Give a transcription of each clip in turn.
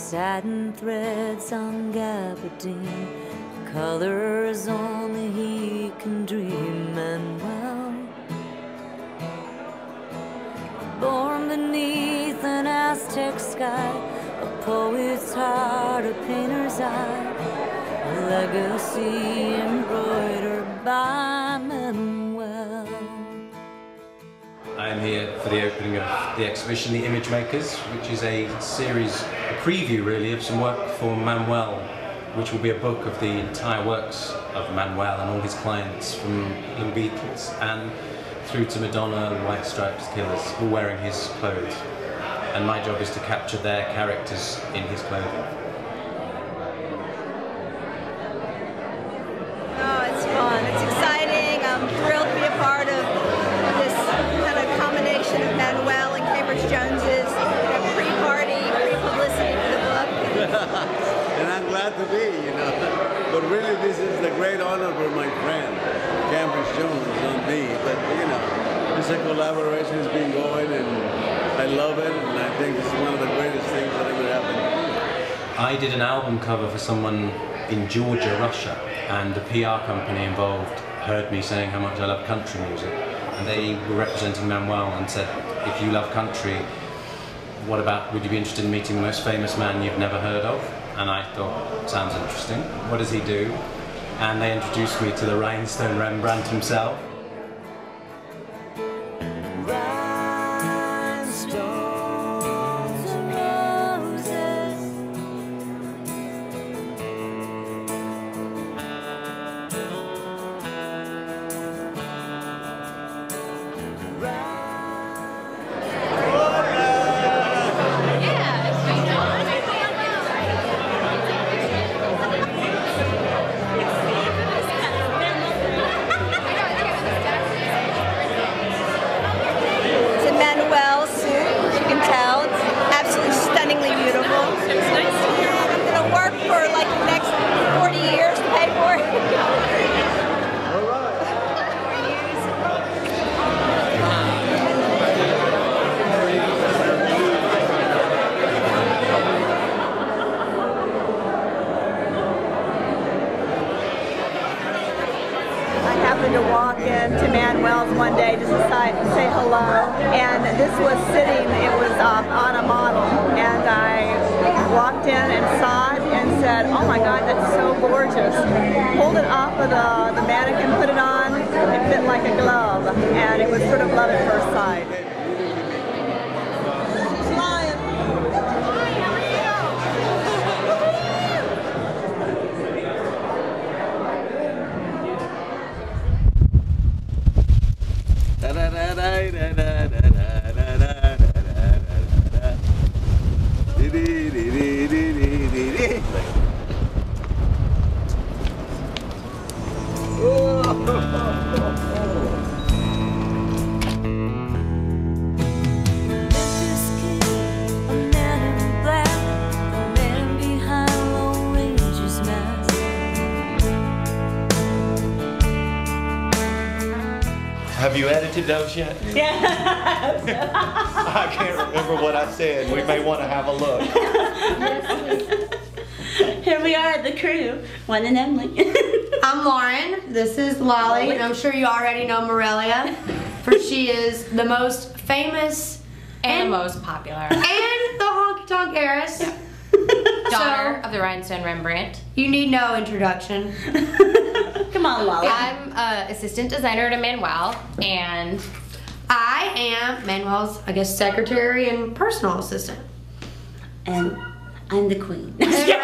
satin threads on gabardine, colors only he can dream. Manuel, born beneath an Aztec sky, a poet's heart, a painter's eye, a legacy embroidered by Manuel. I am here for the opening of the exhibition, The Image Makers, which is a series, a preview really, of some work for Manuel, which will be a book of the entire works of Manuel and all his clients, from the Beatles and through to Madonna, the White Stripes Killers, all wearing his clothes. And my job is to capture their characters in his clothing. Oh, it's fun. It's exciting. I'm thrilled to be a part of this kind of combination of Manuel and Cambridge Jones's pre-party, pre-publicity for the book. And I'm glad to be, you know. But really, this is the great honor for my friend, Cambridge Jones, not me. But, you know, this collaboration has been going, and I love it, and I think it's one of the greatest things that ever happened. I did an album cover for someone in Georgia, Russia, and the PR company involved heard me saying how much I love country music, and they were representing Manuel and said, if you love country, what about, would you be interested in meeting the most famous man you've never heard of? And I thought, sounds interesting, what does he do? And they introduced me to the Rhinestone Rembrandt himself. To walk into Manuel's one day just to say hello, and this was sitting, it was on a model, and I walked in and saw it and said, oh my God, that's so gorgeous. Pulled it off of the mannequin, put it on, it fit like a glove, and it was sort of love at first sight. Have you edited those yet? Yeah. I can't remember what I said. We may want to have a look. Here we are, the crew, one and only. I'm Lauren. This is Lolly, and I'm sure you already know Morelia, for she is the most famous and the most popular. And the honky tonk heiress. Yeah. Daughter of the Rhinestone Rembrandt. You need no introduction. Come on, Lolly. I'm assistant designer to Manuel, and I am Manuel's, I guess, secretary and personal assistant. And I'm the queen. Morelia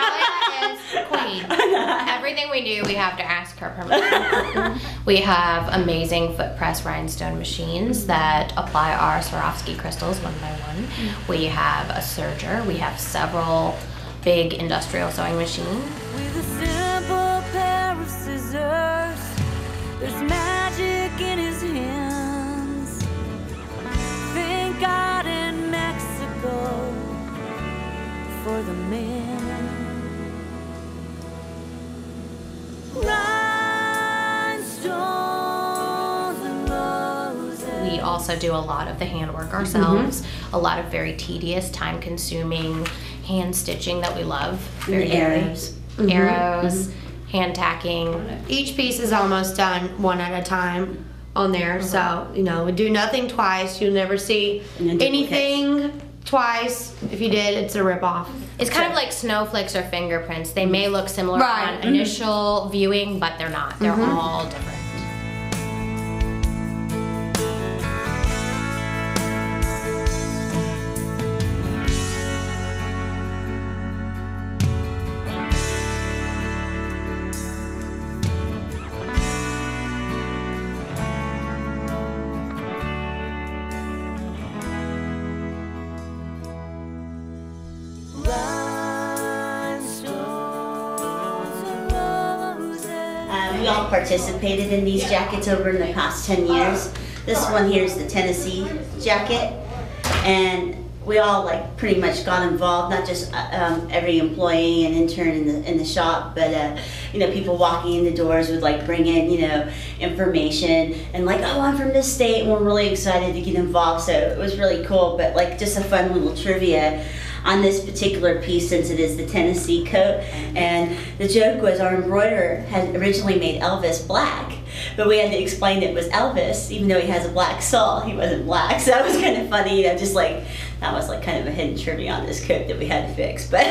is queen. Everything we do, we have to ask her permission. We have amazing foot press rhinestone machines that apply our Swarovski crystals one by one. We have a serger. We have several big industrial sewing machines. With a simple pair of scissors, there's magic in his hands. Thank God in Mexico for the man. Rhinestones and roses. We also do a lot of the handwork ourselves. A lot of very tedious, time-consuming hand stitching that we love. Very arrows. Arrows, hand tacking. Each piece is almost done one at a time on there, so you know, we do nothing twice. You'll never see anything twice. If you did, it's a rip-off. It's kind of like snowflakes or fingerprints. They may look similar on initial viewing, but they're not. They're all different. We all participated in these jackets over in the past 10 years. This one here is the Tennessee jacket, and we all like pretty much got involved. Not just every employee and intern in the shop, but you know, people walking in the doors would like bring in, you know, information and like, oh, I'm from this state, and we're really excited to get involved. So it was really cool. But like just a fun little trivia on this particular piece, since it is the Tennessee coat, and the joke was our embroiderer had originally made Elvis black, but we had to explain it was Elvis, even though he has a black soul, he wasn't black. So that was kind of funny, you know, just like, that was like kind of a hidden trivia on this coat that we had to fix, but.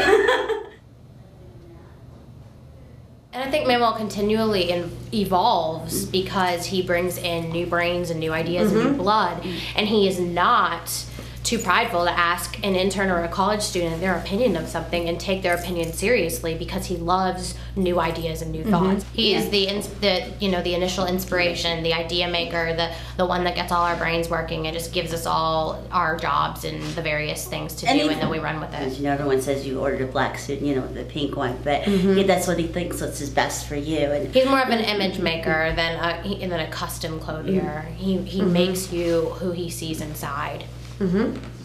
And I think Manuel continually evolves because he brings in new brains and new ideas and new blood, and he is not too prideful to ask an intern or a college student their opinion of something and take their opinion seriously, because he loves new ideas and new thoughts. He is the you know, the initial inspiration, the idea maker, the one that gets all our brains working and just gives us all our jobs and the various things to do, and then we run with it. You know, everyone says you ordered a black suit, you know, the pink one, but that's what he thinks what's best for you. And he's more of an image maker than a custom clothier. He makes you who he sees inside.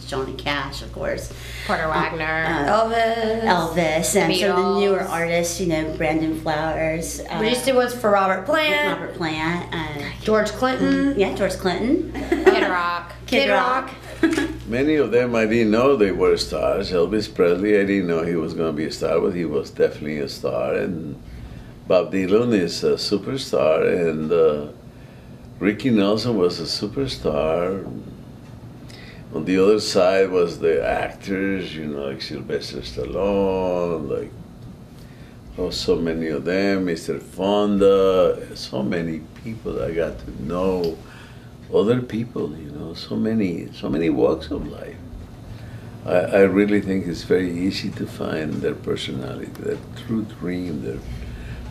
Johnny Cash, of course. Porter Wagoner. Elvis. And some of the newer artists, you know, Brandon Flowers. We just did ones for Robert Plant. Robert Plant. George Clinton. Yeah, George Clinton. Kid Rock. Kid Rock. Many of them I didn't know they were stars. Elvis Presley, I didn't know he was going to be a star, but he was definitely a star. And Bob Dylan is a superstar, and Ricky Nelson was a superstar. On the other side was the actors, you know, like Sylvester Stallone, like, oh, so many of them, Mr. Fonda, so many people I got to know, other people, you know, so many walks of life. I really think it's very easy to find their personality, their true dream,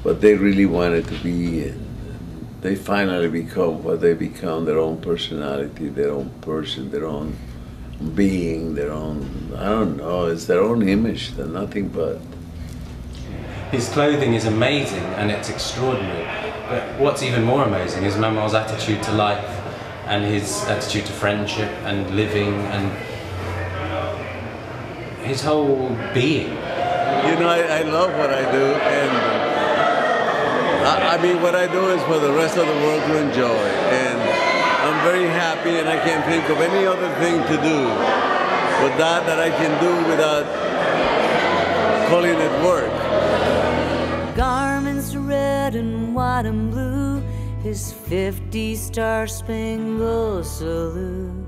what they really wanted to be, and they finally become what they become, their own personality, their own person, their own being, their own, I don't know, it's their own image, they're nothing but. His clothing is amazing and it's extraordinary, but what's even more amazing is Manuel's attitude to life and his attitude to friendship and living and his whole being. You know, I love what I do, and I mean, what I do is for the rest of the world to enjoy, and I'm very happy, and I can't think of any other thing to do but that I can do without calling it work. Garments red and white and blue, his 50-star spangled salute.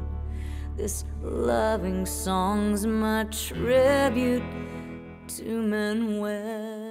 This loving song's my tribute to Manuel.